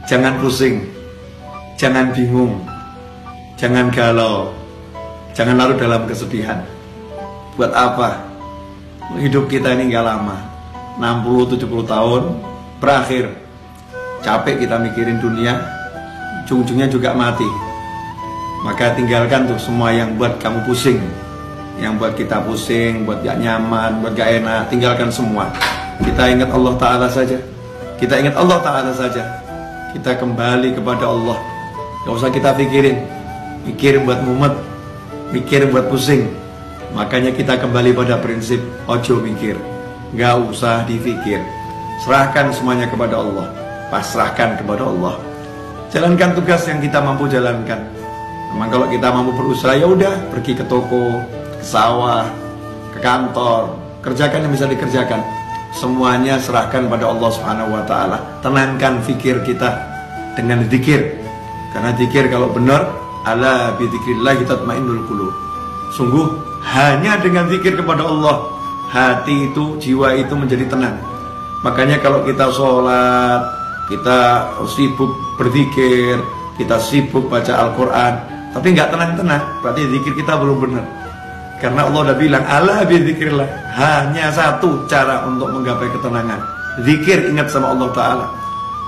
Jangan pusing, jangan bingung, jangan galau, jangan larut dalam kesedihan. Buat apa? Hidup kita ini gak lama, 60-70 tahun berakhir. Capek kita mikirin dunia, ujung-ujungnya juga mati. Maka tinggalkan tuh semua yang buat kamu pusing, yang buat kita pusing, buat gak nyaman, buat gak enak. Tinggalkan semua. Kita ingat Allah Ta'ala saja. Kita ingat Allah Ta'ala saja. Kita kembali kepada Allah. Gak usah kita pikirin, mikir buat mumet, mikir buat pusing. Makanya kita kembali pada prinsip ojo mikir, gak usah dipikir. Serahkan semuanya kepada Allah, pasrahkan kepada Allah. Jalankan tugas yang kita mampu jalankan. Memang kalau kita mampu berusaha, ya udah, pergi ke toko, ke sawah, ke kantor, kerjakan yang bisa dikerjakan. Semuanya serahkan pada Allah Subhanahu wa Ta'ala. Tenangkan fikir kita dengan zikir. Karena zikir kalau benar, ala bi dzikrillah tatmainnul qulub. Sungguh hanya dengan zikir kepada Allah, hati itu, jiwa itu menjadi tenang. Makanya kalau kita sholat, kita sibuk berzikir, kita sibuk baca Al-Quran, tapi nggak tenang-tenang, berarti zikir kita belum benar. Karena Allah udah bilang, ala bi dzikrillah, hanya satu cara untuk menggapai ketenangan, zikir, ingat sama Allah Ta'ala.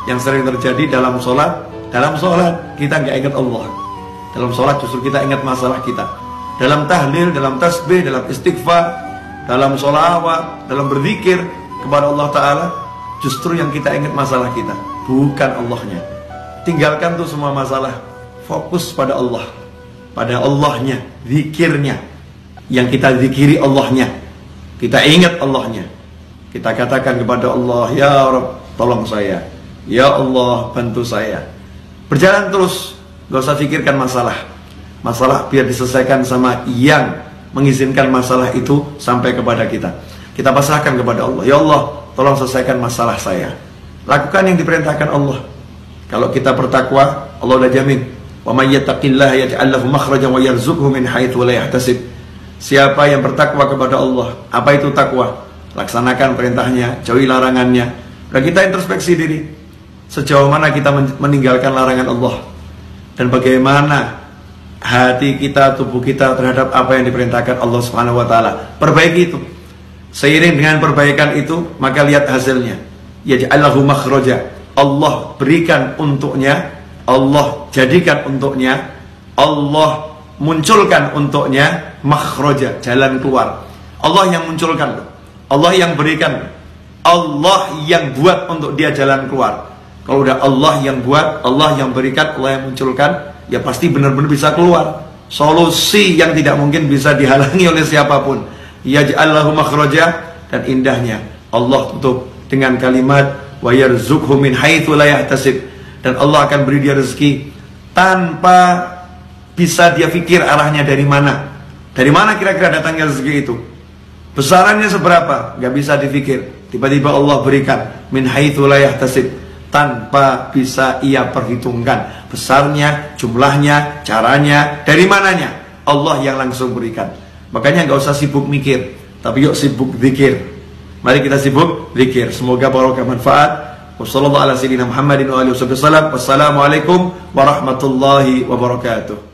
Yang sering terjadi dalam sholat kita nggak ingat Allah. Dalam sholat justru kita ingat masalah kita. Dalam tahlil, dalam tasbih, dalam istighfar, dalam sholawat, dalam berzikir kepada Allah Ta'ala, justru yang kita ingat masalah kita, bukan Allahnya. Tinggalkan tuh semua masalah, fokus pada Allah, pada Allahnya, zikirnya. Yang kita zikiri Allahnya, kita ingat Allahnya, kita katakan kepada Allah, ya Rabb, tolong saya, ya Allah, bantu saya. Berjalan terus, gak usah pikirkan masalah biar diselesaikan sama yang mengizinkan masalah itu sampai kepada kita. Kita pasrahkan kepada Allah, ya Allah, tolong selesaikan masalah saya. Lakukan yang diperintahkan Allah. Kalau kita bertakwa, Allah udah jamin, wa may yattaqillaha yaj'al lahu makhrajan wa yarzuqhu min haitsu la yahtasib. Siapa yang bertakwa kepada Allah, apa itu takwa? Laksanakan perintahnya, jauhi larangannya. Dan kita introspeksi diri, sejauh mana kita meninggalkan larangan Allah, dan bagaimana hati kita, tubuh kita terhadap apa yang diperintahkan Allah Subhanahu wa Ta'ala. Perbaiki itu. Seiring dengan perbaikan itu, maka lihat hasilnya. Yaj'allahu makhraja. Allah berikan untuknya, Allah jadikan untuknya, Allah munculkan untuknya makhraja, jalan keluar. Allah yang munculkan, Allah yang berikan, Allah yang buat untuk dia jalan keluar. Kalau udah Allah yang buat, Allah yang berikan, Allah yang munculkan, ya pasti benar-benar bisa keluar. Solusi yang tidak mungkin bisa dihalangi oleh siapapun. Yaj'allahu makhraja, dan indahnya Allah tutup dengan kalimat wa yarzuqhu min haitsu la yahtasib, dan Allah akan beri dia rezeki tanpa bisa dia pikir arahnya dari mana. Dari mana kira-kira datangnya rezeki itu? Besarannya seberapa? Gak bisa dipikir. Tiba-tiba Allah berikan min haitsu la yahtasib, tanpa bisa ia perhitungkan besarnya, jumlahnya, caranya, dari mananya. Allah yang langsung berikan. Makanya gak usah sibuk mikir, tapi yuk sibuk zikir. Mari kita sibuk zikir. Semoga barokah manfaat. Wassalamualaikum warahmatullahi wabarakatuh.